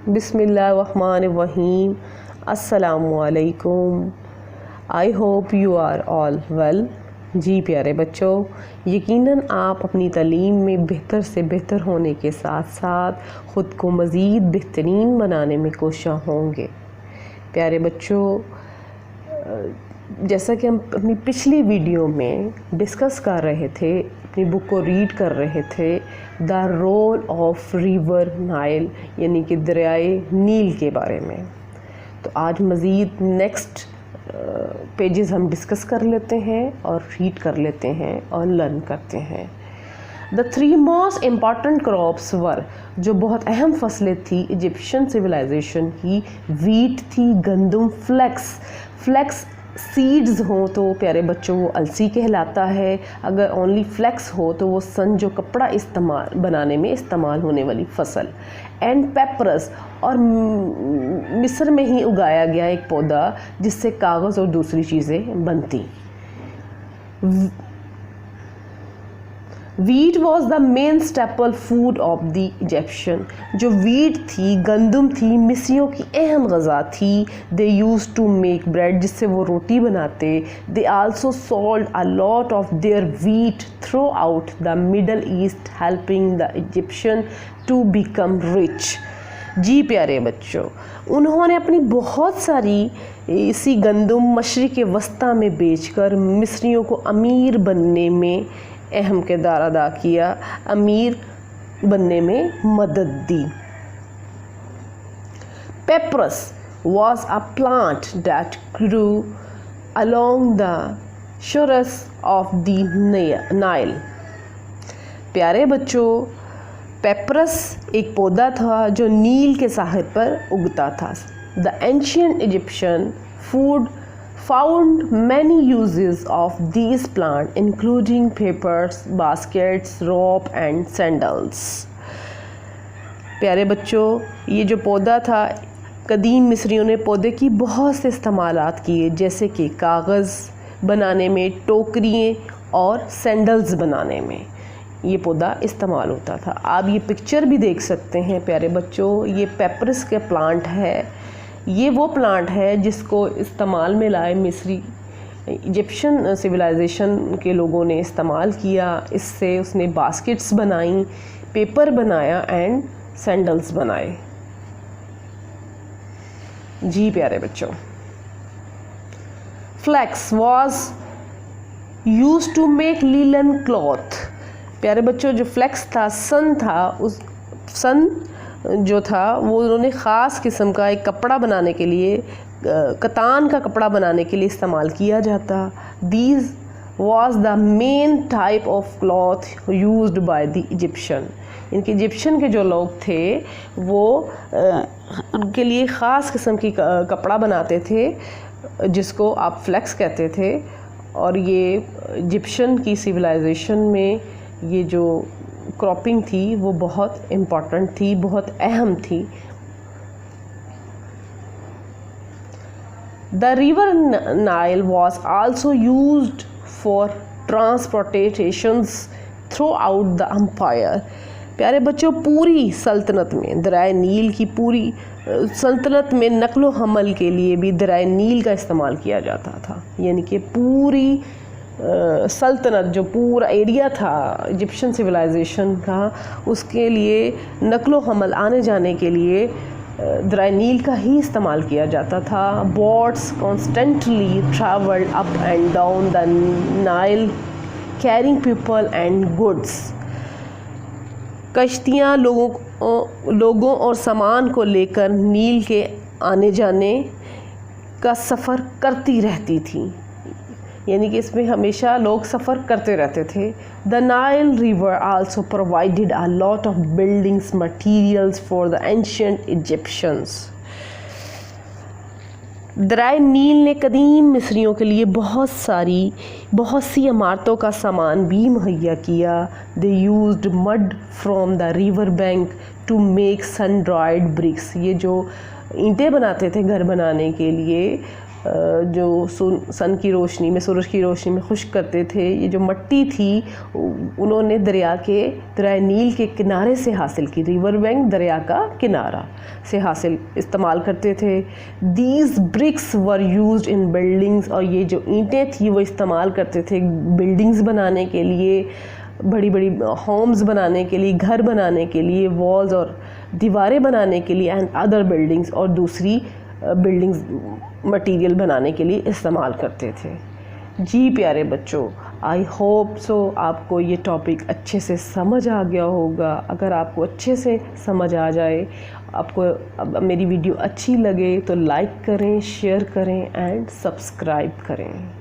बिस्मिल्लाहिर्रहमानिर्रहीम। अस्सलामुअलैकुम। I hope you are all well. जी प्यारे बच्चों, यकीनन आप अपनी तालीम में बेहतर से बेहतर होने के साथ साथ ख़ुद को मज़ीद बेहतरीन बनाने में कोशिश होंगे। प्यारे बच्चों, जैसा कि हम अपनी पिछली वीडियो में डिस्कस कर रहे थे, अपनी बुक को रीड कर रहे थे, the role of river Nile यानी कि दरियाए नील के बारे में। तो आज मज़ीद नेक्स्ट पेजेस हम डिस्कस कर लेते हैं और रीड कर लेते हैं और लर्न करते हैं। The three most important crops were, जो बहुत अहम फसलें थी इजिप्शियन सिविलाइजेशन की, वीट थी, गंदम, फ्लेक्स सीड्स हो तो प्यारे बच्चों वो अलसी कहलाता है। अगर ओनली फ्लेक्स हो तो वो सन, जो कपड़ा इस्तेमाल बनाने में इस्तेमाल होने वाली फसल। एंड पेपरस, और मिस्र में ही उगाया गया एक पौधा जिससे कागज़ और दूसरी चीज़ें बनती। Wheat was the main staple food of the Egyptian, जो वीट थी, गंदम थी, मिस्रियों की अहम ग़ज़ा थी। They use to make bread, जिससे वो रोटी बनाते। They also sold a lot of their wheat throughout the Middle East, helping the Egyptian to become rich. जी प्यारे बच्चों, उन्होंने अपनी बहुत सारी इसी गंदम मशरिक़ वस्ता में बेचकर मिस्रियों को अमीर बनने में अहम किरदार अदा किया, अमीर बनने में मदद दी। Papyrus was a plant that grew along the shores of the Nile। प्यारे बच्चों, पेपरस एक पौधा था जो नील के साहिल पर उगता था। The ancient Egyptian food found many uses of these plants, including papers, baskets, rope and sandals। प्यारे बच्चों, ये जो पौधा था, कदीम मिस्रियों ने पौधे की बहुत से इस्तेमालात किए, जैसे कि कागज़ बनाने में, टोकरियाँ और सैंडल्स बनाने में ये पौधा इस्तेमाल होता था। आप ये पिक्चर भी देख सकते हैं प्यारे बच्चों, ये पेपरस के प्लांट है। ये वो प्लांट है जिसको इस्तेमाल में लाए मिस्री इजिप्शियन सिविलाइजेशन के लोगों ने इस्तेमाल किया। इससे उसने बास्केट्स बनाई, पेपर बनाया एंड सैंडल्स बनाए। जी प्यारे बच्चों, flax was used to make linen cloth. प्यारे बच्चों, जो फ्लैक्स था, सन था, उस सन जो था वो उन्होंने ख़ास किस्म का एक कपड़ा बनाने के लिए, कतान का कपड़ा बनाने के लिए इस्तेमाल किया जाता। These was the main type of cloth used by the Egyptian. इनके इजिप्शियन के जो लोग थे वो उनके लिए ख़ास किस्म की कपड़ा बनाते थे, जिसको आप फ्लैक्स कहते थे। और ये इजिप्शियन की सिविलाइजेशन में ये जो क्रॉपिंग थी वो बहुत इम्पॉर्टेंट थी, बहुत अहम थी। The river Nile was also used for transportations throughout the empire. प्यारे बच्चों, पूरी सल्तनत में, दरियाए नील की पूरी सल्तनत में नकलो हमल के लिए भी दरियाए नील का इस्तेमाल किया जाता था। यानी कि पूरी सल्तनत, जो पूरा एरिया था इजिप्शियन सिविलाइजेशन का, उसके लिए नकलो हमल आने जाने के लिए दरियाए नील का ही इस्तेमाल किया जाता था। Boats constantly travelled up and down the Nile carrying people and goods. कश्तियाँ लोगों और सामान को लेकर नील के आने जाने का सफ़र करती रहती थी। यानी कि इसमें हमेशा लोग सफ़र करते रहते थे। The Nile river also provided a lot of buildings materials for the ancient Egyptians. दरियाए नील ने कदीम मिस्रियों के लिए बहुत सी इमारतों का सामान भी मुहैया किया। They used mud from the river bank to make sun dried bricks. ये जो ईंटें बनाते थे घर बनाने के लिए, जो सन की रोशनी में, सूरज की रोशनी में खुश्क करते थे। ये जो मट्टी थी उन्होंने दरिया नील के किनारे से हासिल की, रिवर बैंक दरिया का किनारा से इस्तेमाल करते थे। These bricks were used in buildings, और ये जो ईंटें थी वो इस्तेमाल करते थे बिल्डिंग्स बनाने के लिए, बड़ी बड़ी होम्स बनाने के लिए, घर बनाने के लिए, वॉल्स और दीवारें बनाने के लिए, एंड अदर बिल्डिंग्स, और दूसरी बिल्डिंग्स मटेरियल बनाने के लिए इस्तेमाल करते थे। जी प्यारे बच्चों, आई होप सो आपको ये टॉपिक अच्छे से समझ आ गया होगा। अगर आपको अच्छे से समझ आ जाए, आपको अब मेरी वीडियो अच्छी लगे तो लाइक करें, शेयर करें एंड सब्सक्राइब करें।